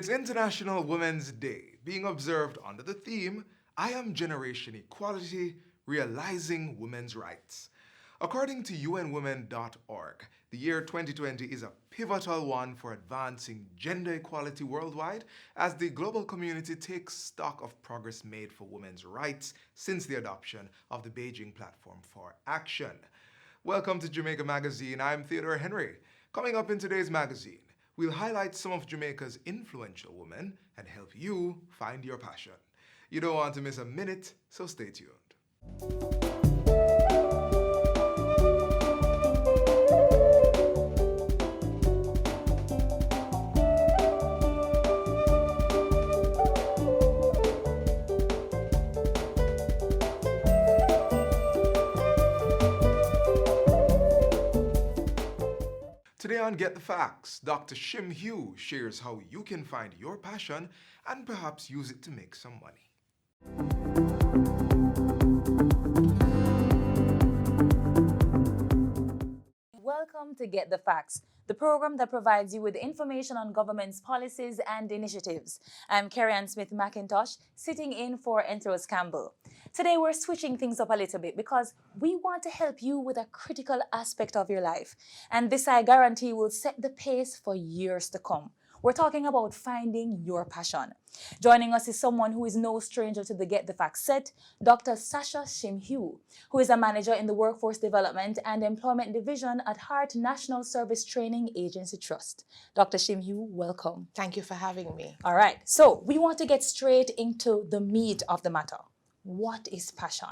It's International Women's Day, being observed under the theme, I Am Generation Equality, Realizing Women's Rights. According to UNWomen.org, the year 2020 is a pivotal one for advancing gender equality worldwide as the global community takes stock of progress made for women's rights since the adoption of the Beijing Platform for Action. Welcome to Jamaica Magazine. I'm Theodore Henry. Coming up in today's magazine, we'll highlight some of Jamaica's influential women and help you find your passion. You don't want to miss a minute, so stay tuned. Today on Get the Facts, Dr. Shim Hugh shares how you can find your passion and perhaps use it to make some money. Welcome to Get the Facts, the program that provides you with information on government's policies and initiatives. I'm Carrie-Ann Smith-McIntosh, sitting in for Enthros Campbell. Today we're switching things up a little bit because we want to help you with a critical aspect of your life. And this, I guarantee, will set the pace for years to come. We're talking about finding your passion. Joining us is someone who is no stranger to the Get the Facts set, Dr. Sasha Shim Hugh, who is a manager in the Workforce Development and Employment Division at Heart National Service Training Agency Trust. Dr. Shim Hugh, welcome. Thank you for having me. All right, so we want to get straight into the meat of the matter. What is passion?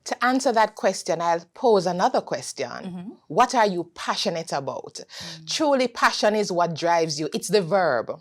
To answer that question, I'll pose another question. What are you passionate about? Truly, passion is what drives you. It's the verb.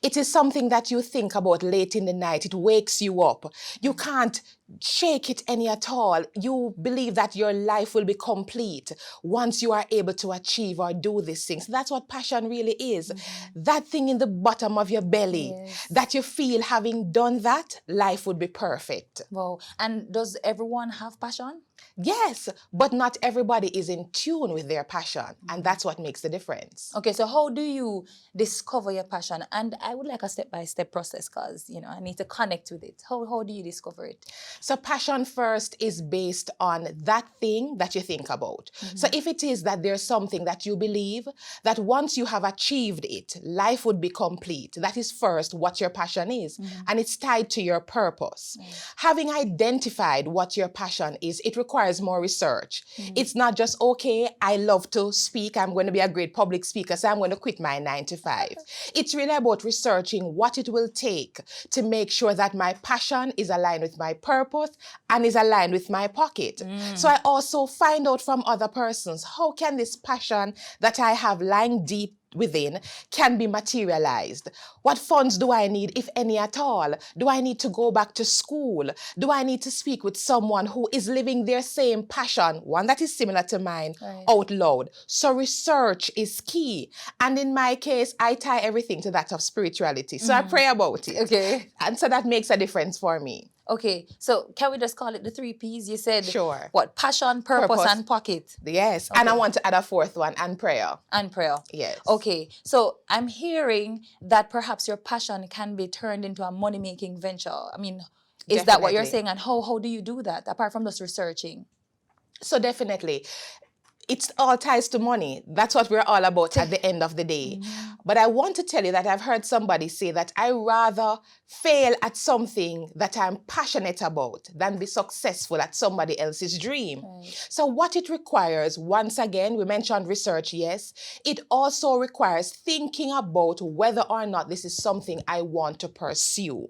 It is something that you think about late in the night. It wakes you up. You can't shake it any at all. You believe that your life will be complete once you are able to achieve or do these things. That's what passion really is. That thing in the bottom of your belly that you feel having done that, life would be perfect. Wow. And does everyone have passion? Yes, but not everybody is in tune with their passion, and that's what makes the difference. Okay, so how do you discover your passion? And I would like a step-by-step process because, I need to connect with it. How do you discover it? So passion first is based on that thing that you think about. So if it is that there's something that you believe that once you have achieved it, life would be complete, that is first what your passion is, and it's tied to your purpose. Having identified what your passion is, it requires more research. It's not just, okay, I love to speak, I'm going to be a great public speaker, so I'm going to quit my 9 to 5. It's really about researching what it will take to make sure that my passion is aligned with my purpose and is aligned with my pocket. So I also find out from other persons, how can this passion that I have lying deep within can be materialized? What funds do I need, if any at all? Do I need to go back to school? Do I need to speak with someone who is living their same passion, one that is similar to mine, out loud? So research is key. And in my case, I tie everything to that of spirituality. So I pray about it. Okay. And so that makes a difference for me. Okay, so can we just call it the 3 Ps? You said, Sure. What? Passion, purpose, and pocket. Yes, Okay. and I want to add a fourth one, and prayer. And prayer. Yes. Okay, so I'm hearing that perhaps your passion can be turned into a money-making venture. I mean, is that what you're Definitely. saying? And how do you do that, apart from just researching? So definitely, it's all ties to money. That's what we're all about at the end of the day. But I want to tell you that I've heard somebody say that I rather fail at something that I'm passionate about than be successful at somebody else's dream. So what it requires, once again, we mentioned research, yes. It also requires thinking about whether or not this is something I want to pursue.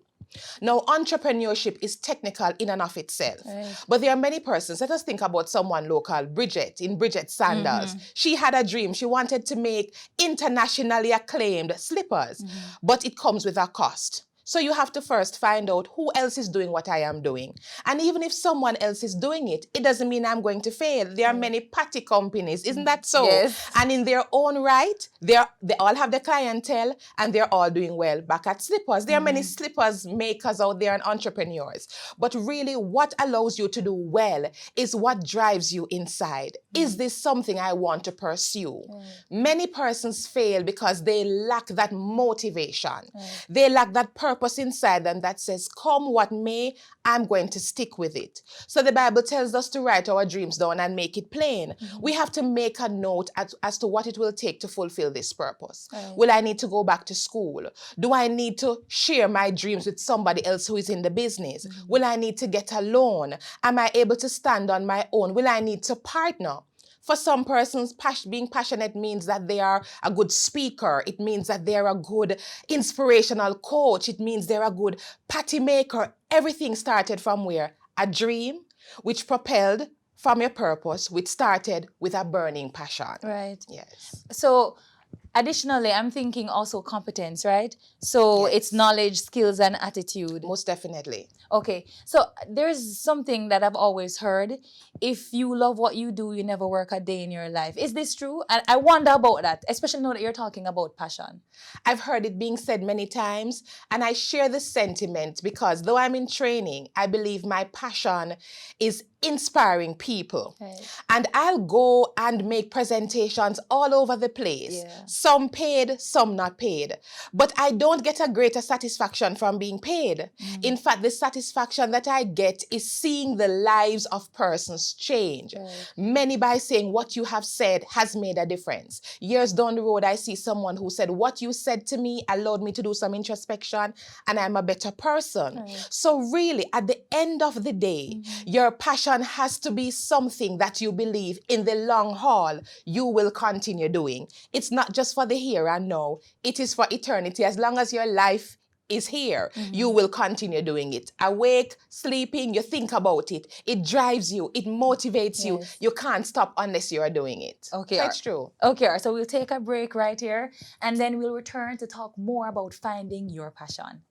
Now, entrepreneurship is technical in and of itself, but there are many persons. Let us think about someone local, Bridget, in Bridget Sanders. She had a dream. She wanted to make internationally acclaimed slippers, but it comes with a cost. So you have to first find out who else is doing what I am doing. And even if someone else is doing it, it doesn't mean I'm going to fail. There are many patty companies, isn't that so? Yes. And in their own right, they all have the clientele and they're all doing well. Back at slippers, there are many slippers makers out there and entrepreneurs. But really what allows you to do well is what drives you inside. Is this something I want to pursue? Many persons fail because they lack that motivation. They lack that purpose inside them that says, come what may, I'm going to stick with it. So the Bible tells us to write our dreams down and make it plain. We have to make a note as to what it will take to fulfill this purpose. Will I need to go back to school? Do I need to share my dreams with somebody else who is in the business? Will I need to get a loan? Am I able to stand on my own? Will I need to partner? For some persons, being passionate means that they are a good speaker. It means that they're a good inspirational coach. It means they're a good patty maker. Everything started from where? A dream, which propelled from your purpose, which started with a burning passion. Right. Yes. So additionally, I'm thinking also competence, right? So it's knowledge, skills, and attitude. Most definitely. Okay, so there's something that I've always heard. If you love what you do, you never work a day in your life. Is this true? And I wonder about that, especially now that you're talking about passion. I've heard it being said many times, and I share the sentiment because though I'm in training, I believe my passion is inspiring people. And I'll go and make presentations all over the place. Some paid, some not paid. But I don't get a greater satisfaction from being paid. In fact, the satisfaction that I get is seeing the lives of persons change. Many by saying what you have said has made a difference. Years down the road, I see someone who said, what you said to me allowed me to do some introspection and I'm a better person. So really, at the end of the day, your passion has to be something that you believe in the long haul you will continue doing. It's not just for the here and now. It is for eternity. As long as your life is here, you will continue doing it. Awake, sleeping, you think about it. It drives you. It motivates you. You can't stop unless you are doing it. Okay. That's true. Okay, so we'll take a break right here and then we'll return to talk more about finding your passion.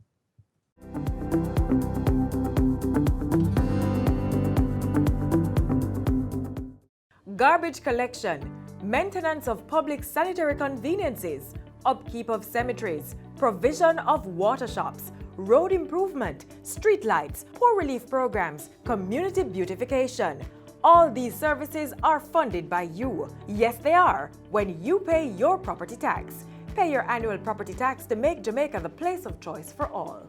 Garbage collection, maintenance of public sanitary conveniences, upkeep of cemeteries, provision of water shops, road improvement, street lights, poor relief programs, community beautification. All these services are funded by you. Yes, they are, when you pay your property tax. Pay your annual property tax to make Jamaica the place of choice for all.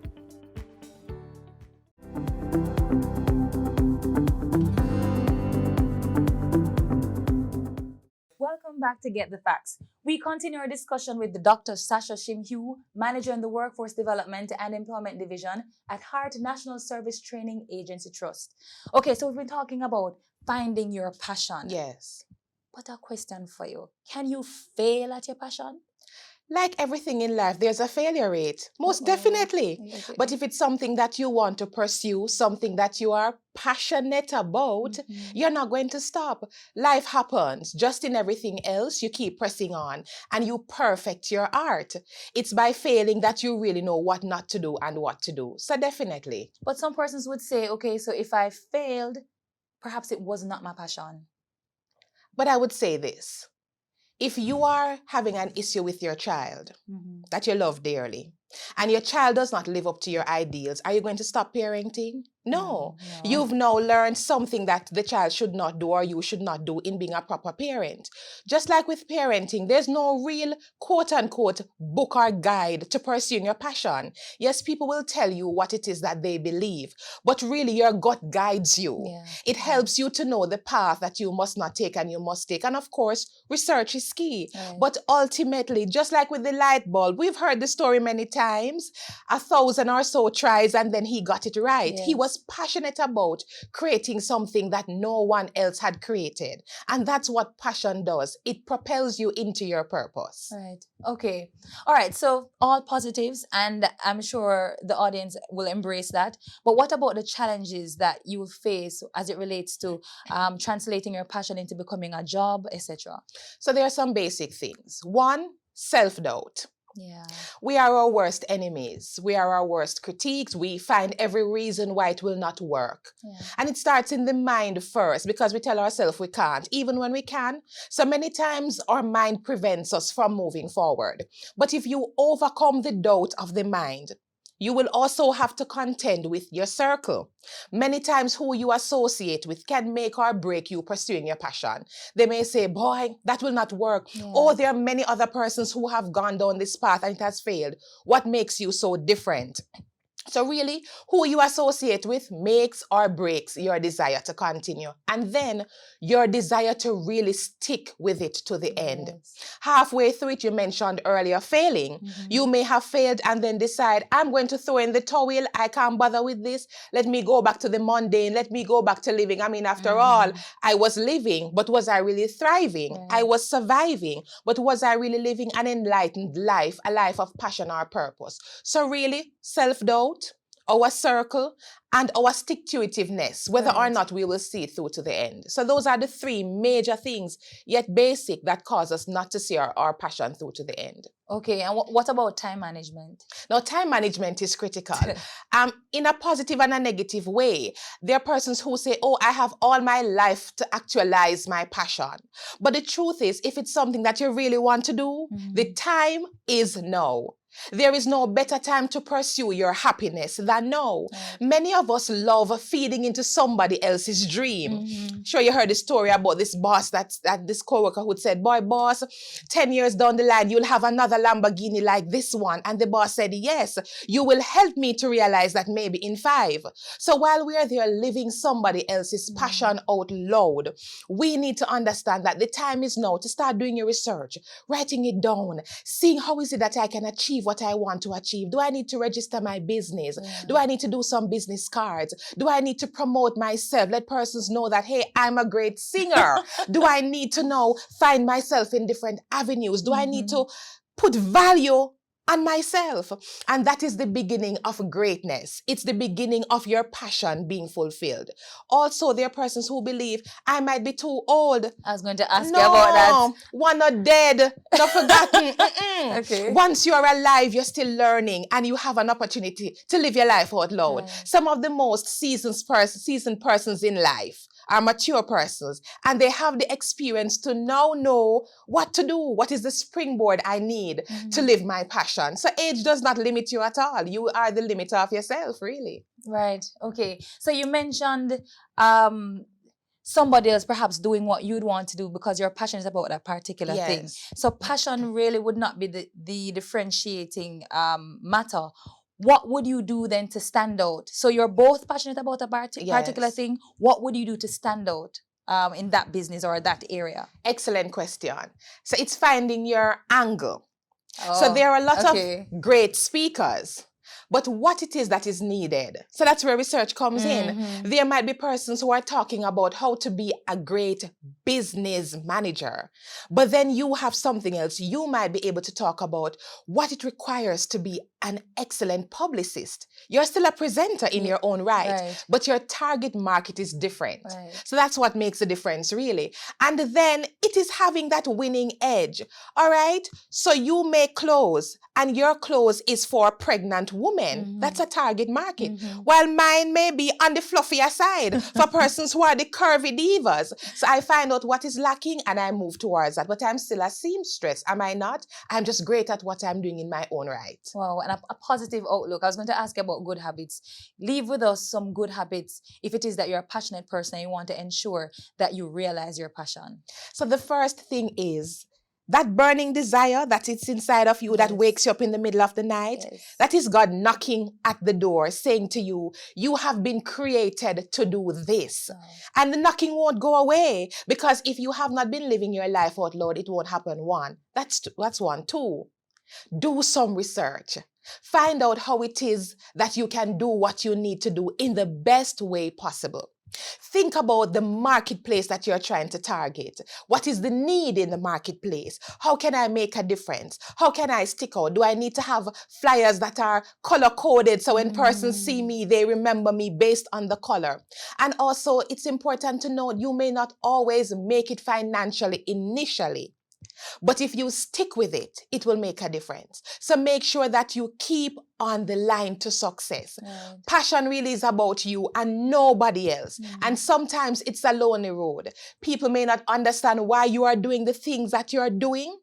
Welcome back to Get the Facts. We continue our discussion with the Dr. Sasha Shimhugh, Manager in the Workforce Development and Employment Division at Heart National Service Training Agency Trust. Okay, so we've been talking about finding your passion. Yes. But a question for you. Can you fail at your passion? Like everything in life, there's a failure rate. Most definitely. But if it's something that you want to pursue, something that you are passionate about, you're not going to stop. Life happens. Just in everything else, you keep pressing on and you perfect your art. It's by failing that you really know what not to do and what to do. So definitely. But some persons would say, okay, so if I failed, perhaps it was not my passion. But I would say this. If you are having an issue with your child that you love dearly, and your child does not live up to your ideals, are you going to stop parenting? No. You've now learned something that the child should not do or you should not do in being a proper parent. Just like with parenting, there's no real quote-unquote book or guide to pursuing your passion. Yes, people will tell you what it is that they believe, but really your gut guides you. It helps you to know the path that you must not take and you must take. And of course, research is key. But ultimately, just like with the light bulb, we've heard the story many times, 1,000 or so tries and then he got it right. He was passionate about creating something that no one else had created. And that's what passion does. It propels you into your purpose. Right. Okay. All right. So all positives, and I'm sure the audience will embrace that. But what about the challenges that you will face as it relates to translating your passion into becoming a job, etc.? So there are some basic things. One, self-doubt. Yeah. We are our worst enemies. We are our worst critiques. We find every reason why it will not work. Yeah. And it starts in the mind first because we tell ourselves we can't, even when we can. So many times our mind prevents us from moving forward. But if you overcome the doubt of the mind, you will also have to contend with your circle. Many times who you associate with can make or break you pursuing your passion. They may say, boy, that will not work. Yeah. Or there are many other persons who have gone down this path and it has failed. What makes you so different? So really, who you associate with makes or breaks your desire to continue. And then your desire to really stick with it to the end. Yes. Halfway through it, you mentioned earlier, failing. You may have failed and then decide, I'm going to throw in the towel. I can't bother with this. Let me go back to the mundane. Let me go back to living. I mean, after all, I was living, but was I really thriving? Right. I was surviving, but was I really living an enlightened life, a life of passion or purpose? So really, self-doubt, our circle, and our stick-to-itiveness, whether or Right. not we will see it through to the end. So those are the three major things, yet basic, that cause us not to see our passion through to the end. Okay, and what about time management? Now, time management is critical. In a positive and a negative way. There are persons who say, oh, I have all my life to actualize my passion. But the truth is, if it's something that you really want to do, the time is now. There is no better time to pursue your happiness than now. Right. Many of us love feeding into somebody else's dream. Sure, you heard the story about this boss that this coworker who said, boy, boss, 10 years down the line, you'll have another Lamborghini like this one. And the boss said, yes, you will help me to realize that maybe in 5. So while we are there living somebody else's passion out loud, we need to understand that the time is now to start doing your research, writing it down, seeing how is it that I can achieve what I want to achieve. Do I need to register my business? Do I need to do some business cards? Do I need to promote myself? Let persons know that, hey, I'm a great singer. Do I need to find myself in different avenues? Do I need to put value on myself? And that is the beginning of greatness. It's the beginning of your passion being fulfilled. Also, there are persons who believe, I might be too old. I was going to ask you about that. One not dead, not forgotten. Okay. Once you're alive, you're still learning and you have an opportunity to live your life out loud. Right. Some of the most seasoned persons in life are mature persons, and they have the experience to now know what to do. What is the springboard I need to live my passion? So age does not limit you at all. You are the limiter of yourself, really. Right. Okay. So you mentioned somebody else perhaps doing what you'd want to do because you're passionate about that particular thing. So passion really would not be the differentiating matter. What would you do then to stand out? So you're both passionate about a particular thing. What would you do to stand out in that business or that area? Excellent question. So it's finding your angle. Oh, so there are a lot of great speakers, but what it is that is needed. So that's where research comes in. There might be persons who are talking about how to be a great business manager, but then you have something else. You might be able to talk about what it requires to be an excellent publicist. You're still a presenter in your own right, but your target market is different. So that's what makes a difference, really. And then it is having that winning edge. All right. So you make clothes, and your clothes is for a pregnant woman. That's a target market. While mine may be on the fluffier side for persons who are the curvy divas. So I find out what is lacking and I move towards that. But I'm still a seamstress, am I not? I'm just great at what I'm doing in my own right. Wow, and a positive outlook. I was going to ask you about good habits. Leave with us some good habits if it is that you're a passionate person and you want to ensure that you realize your passion. So the first thing is that burning desire that is inside of you that wakes you up in the middle of the night. That is God knocking at the door saying to you, you have been created to do this. And the knocking won't go away because if you have not been living your life out loud, it won't happen. One, that's one. Two, do some research. Find out how it is that you can do what you need to do in the best way possible. Think about the marketplace that you're trying to target. What is the need in the marketplace? How can I make a difference? How can I stick out? Do I need to have flyers that are color-coded so when persons see me, they remember me based on the color? And also, it's important to note you may not always make it financially initially. But if you stick with it, it will make a difference. So make sure that you keep on the line to success. Right. Passion really is about you and nobody else. And sometimes it's a lonely road. People may not understand why you are doing the things that you're doing,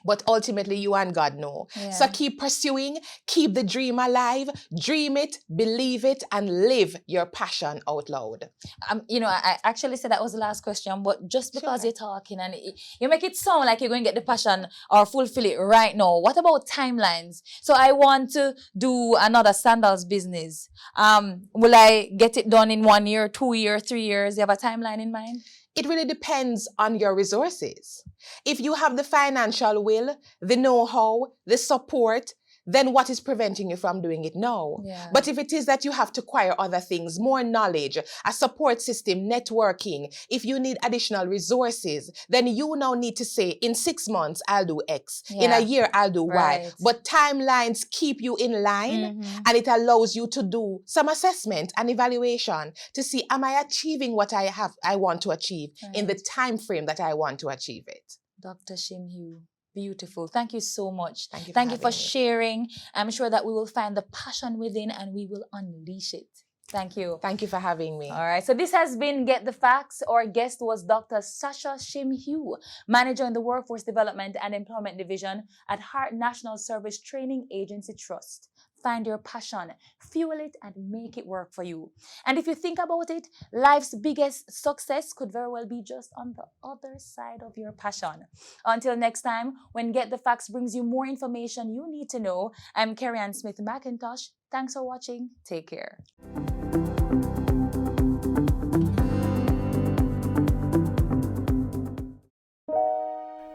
but ultimately you and God know. Yeah. So keep pursuing, keep the dream alive, dream it, believe it, and live your passion out loud. I actually said that was the last question, but just because Sure. you're talking and you make it sound like you're going to get the passion or fulfill it right now. What about timelines? So I want to do another sandals business. Will I get it done in 1 year, 2 years, 3 years? You have a timeline in mind? It really depends on your resources. If you have the financial will, the know-how, the support, then what is preventing you from doing it now? Yeah. But if it is that you have to acquire other things, more knowledge, a support system, networking, if you need additional resources, then you now need to say, in 6 months, I'll do X. In Yeah. a year, I'll do Right. Y. But timelines keep you in line, and it allows you to do some assessment and evaluation to see, am I achieving what I want to achieve in the time frame that I want to achieve it? Dr. Shimhue, beautiful. Thank you so much. Thank you for Thank you for having me. sharing. I'm sure that we will find the passion within and we will unleash it. Thank you. Thank you for having me. All right, so this has been Get the Facts. Our guest was Dr. Sasha Shimhue, Manager in the Workforce Development and Employment Division at Heart National Service Training Agency Trust. Find your passion, fuel it, and make it work for you. And if you think about it, life's biggest success could very well be just on the other side of your passion. Until next time, when Get the Facts brings you more information you need to know, I'm Carrie-Ann Smith McIntosh. Thanks for watching. Take care.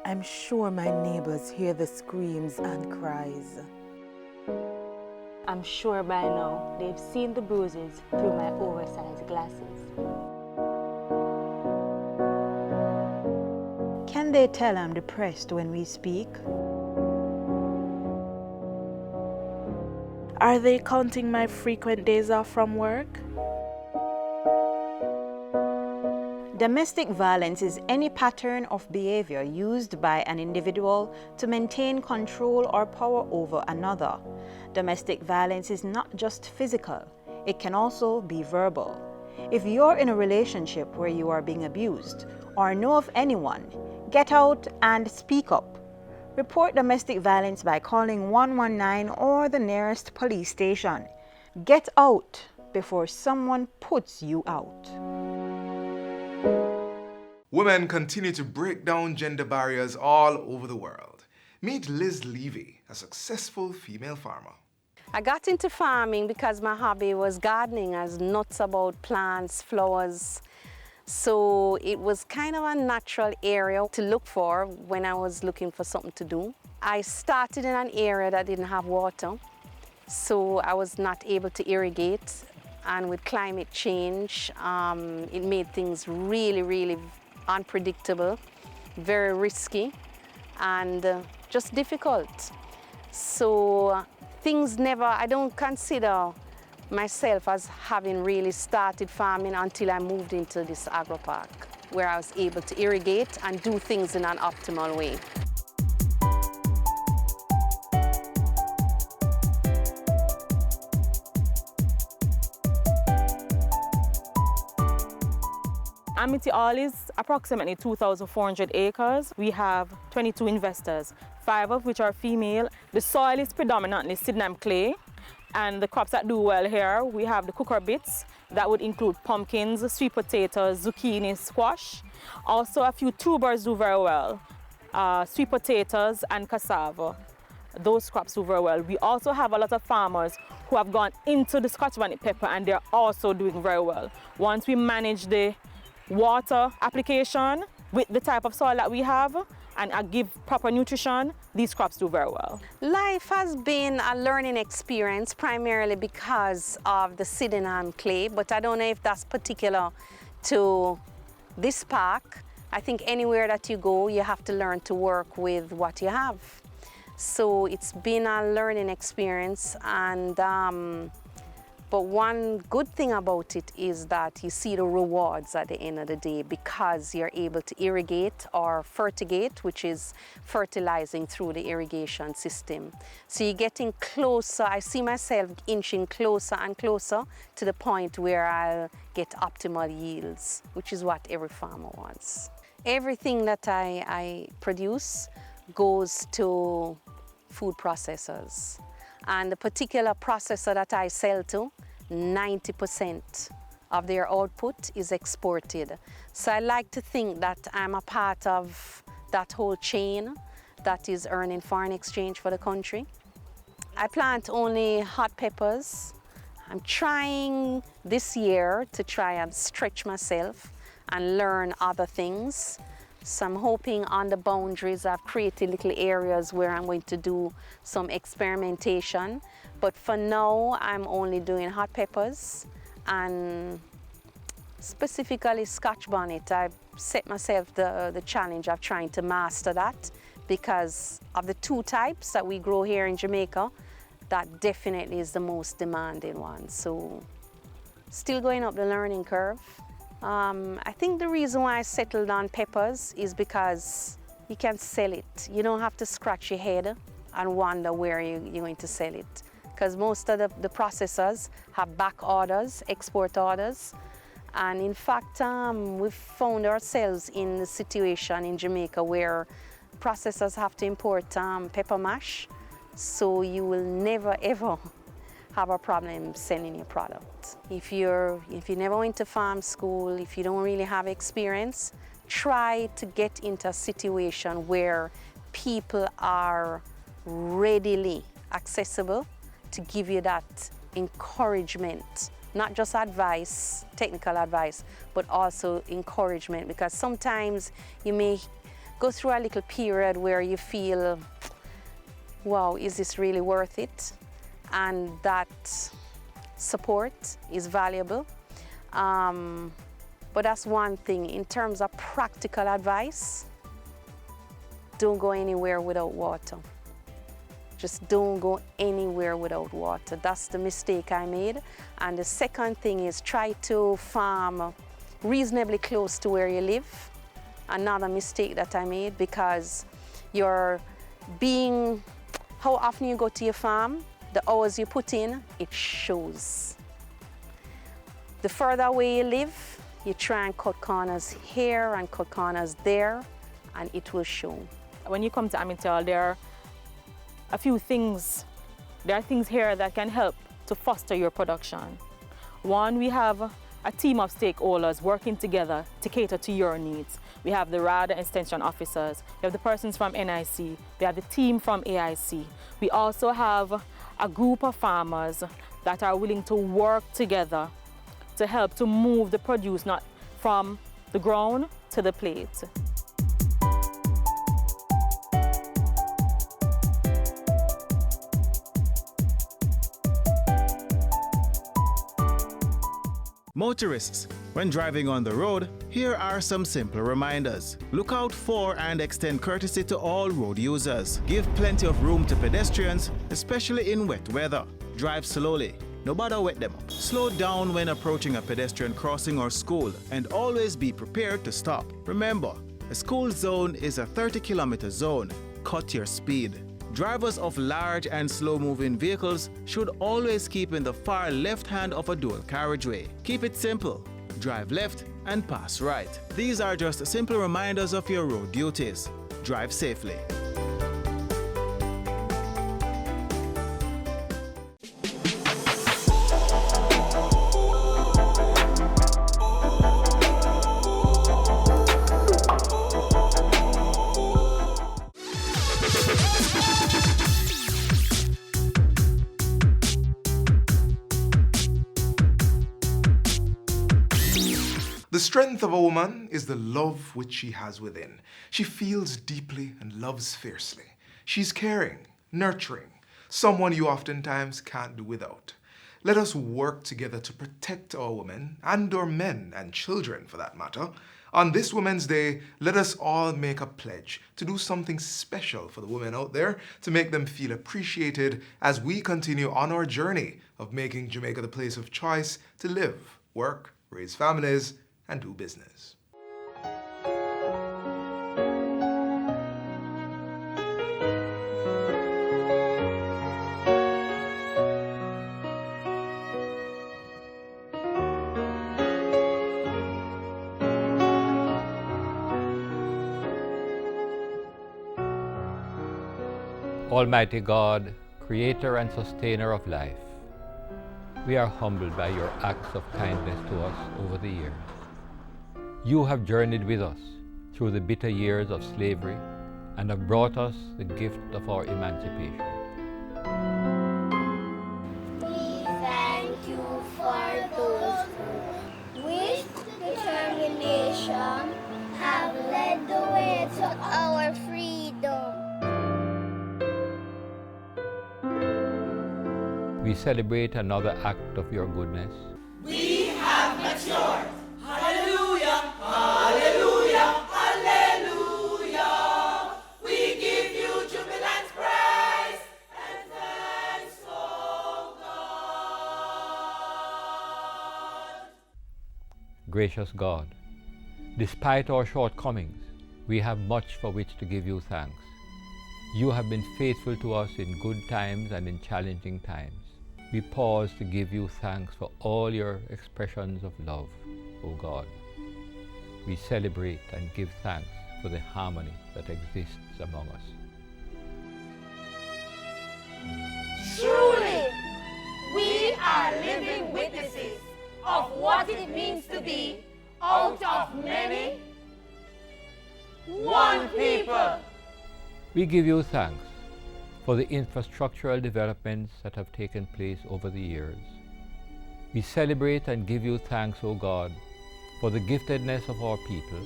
I'm sure my neighbors hear the screams and cries. I'm sure by now they've seen the bruises through my oversized glasses. Can they tell I'm depressed when we speak? Are they counting my frequent days off from work? Domestic violence is any pattern of behavior used by an individual to maintain control or power over another. Domestic violence is not just physical, it can also be verbal. If you're in a relationship where you are being abused or know of anyone, get out and speak up. Report domestic violence by calling 119 or the nearest police station. Get out before someone puts you out. Women continue to break down gender barriers all over the world. Meet Liz Levy, a successful female farmer. I got into farming because my hobby was gardening. I was nuts about plants, flowers. So it was kind of a natural area to look for when I was looking for something to do. I started in an area that didn't have water, so I was not able to irrigate. And with climate change, it made things really, really unpredictable, very risky, and just difficult. So I don't consider myself as having really started farming until I moved into this agro park, where I was able to irrigate and do things in an optimal way. Amity All is approximately 2,400 acres. We have 22 investors, 5 of which are female. The soil is predominantly Sydenham clay, and the crops that do well here, we have the cucurbits. That would include pumpkins, sweet potatoes, zucchini, squash. Also a few tubers do very well, sweet potatoes and cassava. Those crops do very well. We also have a lot of farmers who have gone into the Scotch bonnet pepper, and they're also doing very well. Once we manage the water application with the type of soil that we have and give proper nutrition, these crops do very well. Life has been a learning experience primarily because of the Sydenham clay, but I don't know if that's particular to this park. I think anywhere that you go, you have to learn to work with what you have. So it's been a learning experience, and But one good thing about it is that you see the rewards at the end of the day because you're able to irrigate or fertigate, which is fertilizing through the irrigation system. So you're getting closer. I see myself inching closer and closer to the point where I'll get optimal yields, which is what every farmer wants. Everything that I produce goes to food processors. And the particular processor that I sell to, 90% of their output is exported. So I like to think that I'm a part of that whole chain that is earning foreign exchange for the country. I plant only hot peppers. I'm trying this year to try and stretch myself and learn other things. So I'm hoping on the boundaries I've created little areas where I'm going to do some experimentation. But for now, I'm only doing hot peppers and specifically Scotch bonnet. I've set myself the challenge of trying to master that because of the two types that we grow here in Jamaica, that definitely is the most demanding one. So still going up the learning curve. I think the reason why I settled on peppers is because you can sell it. You don't have to scratch your head and wonder where you're going to sell it. Because most of the processors have back orders, export orders. And in fact, we've found ourselves in the situation in Jamaica where processors have to import pepper mash. So you will never, ever have a problem selling your product. If you never went to farm school, if you don't really have experience, try to get into a situation where people are readily accessible to give you that encouragement, not just advice, technical advice, but also encouragement, because sometimes you may go through a little period where you feel, wow, is this really worth it? And that support is valuable. But that's one thing. In terms of practical advice, don't go anywhere without water. Just don't go anywhere without water. That's the mistake I made. And the second thing is try to farm reasonably close to where you live. Another mistake that I made, because how often you go to your farm, the hours you put in, it shows. The further away you live, you try and cut corners here and cut corners there, and it will show. When you come to Amityville, there are a few things. There are things here that can help to foster your production. One, we have a team of stakeholders working together to cater to your needs. We have the RAD extension officers, we have the persons from NIC, we have the team from AIC. We also have a group of farmers that are willing to work together to help to move the produce not from the ground to the plate. Motorists, when driving on the road, here are some simple reminders. Look out for and extend courtesy to all road users. Give plenty of room to pedestrians, especially in wet weather. Drive slowly. No bother wet them up. Slow down when approaching a pedestrian crossing or school, and always be prepared to stop. Remember, a school zone is a 30-kilometer zone. Cut your speed. Drivers of large and slow-moving vehicles should always keep in the far left hand of a dual carriageway. Keep it simple. Drive left and pass right. These are just simple reminders of your road duties. Drive safely. The strength of a woman is the love which she has within. She feels deeply and loves fiercely. She's caring, nurturing, someone you oftentimes can't do without. Let us work together to protect our women and our men and children, for that matter, On this Women's Day, let us all make a pledge to do something special for the women out there to make them feel appreciated as we continue on our journey of making Jamaica the place of choice to live, work, raise families, and do business. Almighty God, creator and sustainer of life, we are humbled by your acts of kindness to us over the years. You have journeyed with us through the bitter years of slavery and have brought us the gift of our emancipation. We thank you for those who, with determination, have led the way to our freedom. We celebrate another act of your goodness. We have matured. Hallelujah, hallelujah, hallelujah. We give you jubilant praise and thanks, O God. Gracious God, despite our shortcomings, we have much for which to give you thanks. You have been faithful to us in good times and in challenging times. We pause to give you thanks for all your expressions of love, O God. We celebrate and give thanks for the harmony that exists among us. Truly, we are living witnesses of what it means to be out of many, one people. We give you thanks for the infrastructural developments that have taken place over the years. We celebrate and give you thanks, O God, for the giftedness of our people,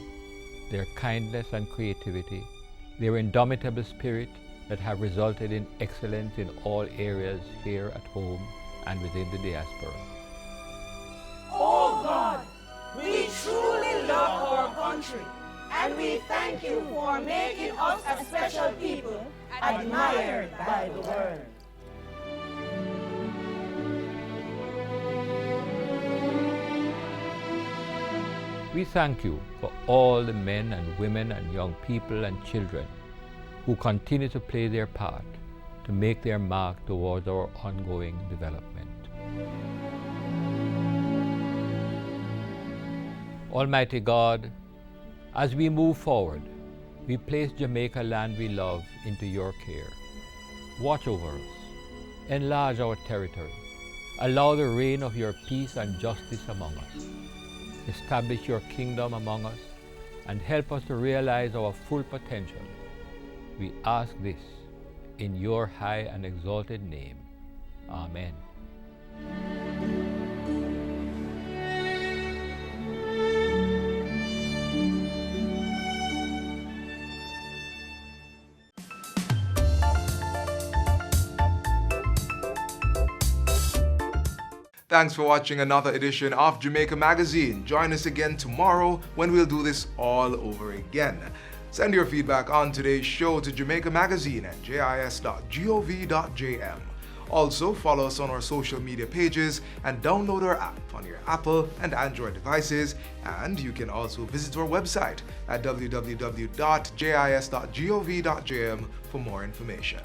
their kindness and creativity, their indomitable spirit that have resulted in excellence in all areas here at home and within the diaspora. Oh God, we truly love our country, and we thank you for making us a special people admired by the world. We thank you for all the men and women and young people and children who continue to play their part to make their mark towards our ongoing development. Almighty God, as we move forward, we place Jamaica land we love into your care. Watch over us, enlarge our territory, allow the reign of your peace and justice among us. Establish your kingdom among us and help us to realize our full potential. We ask this in your high and exalted name. Amen. Thanks for watching another edition of Jamaica Magazine. Join us again tomorrow when we'll do this all over again. Send your feedback on today's show to Jamaica Magazine at jis.gov.jm. Also, follow us on our social media pages and download our app on your Apple and Android devices. And you can also visit our website at www.jis.gov.jm for more information.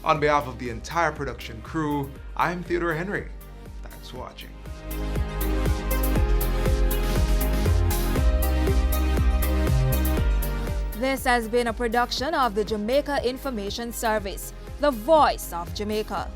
On behalf of the entire production crew, I'm Theodore Henry. Thanks for watching. This has been a production of the Jamaica Information Service, the voice of Jamaica.